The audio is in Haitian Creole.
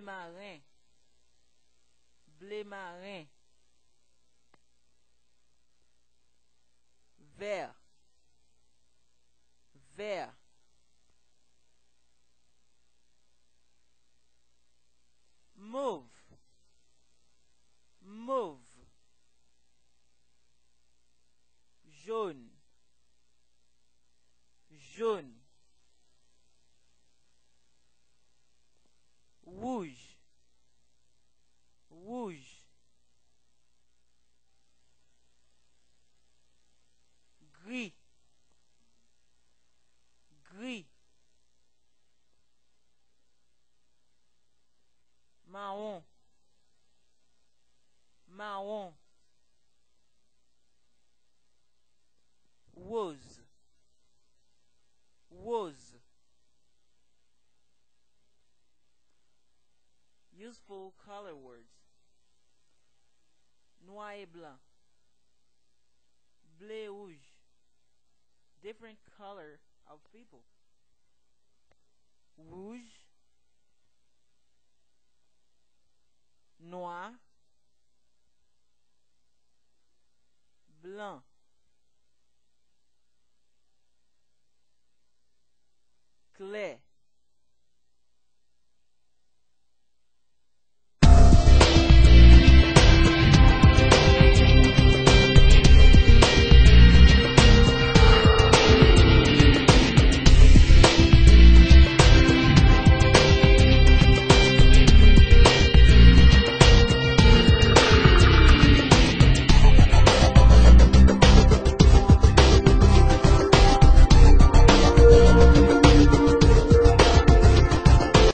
marin, blé marin, vert, vert, mauve, mauve, jaune, jaune, rouge, rouge, gris, gris, marron, marron, rose, rose. Useful color words: noir et blanc, bleu rouge, different color of people, rouge,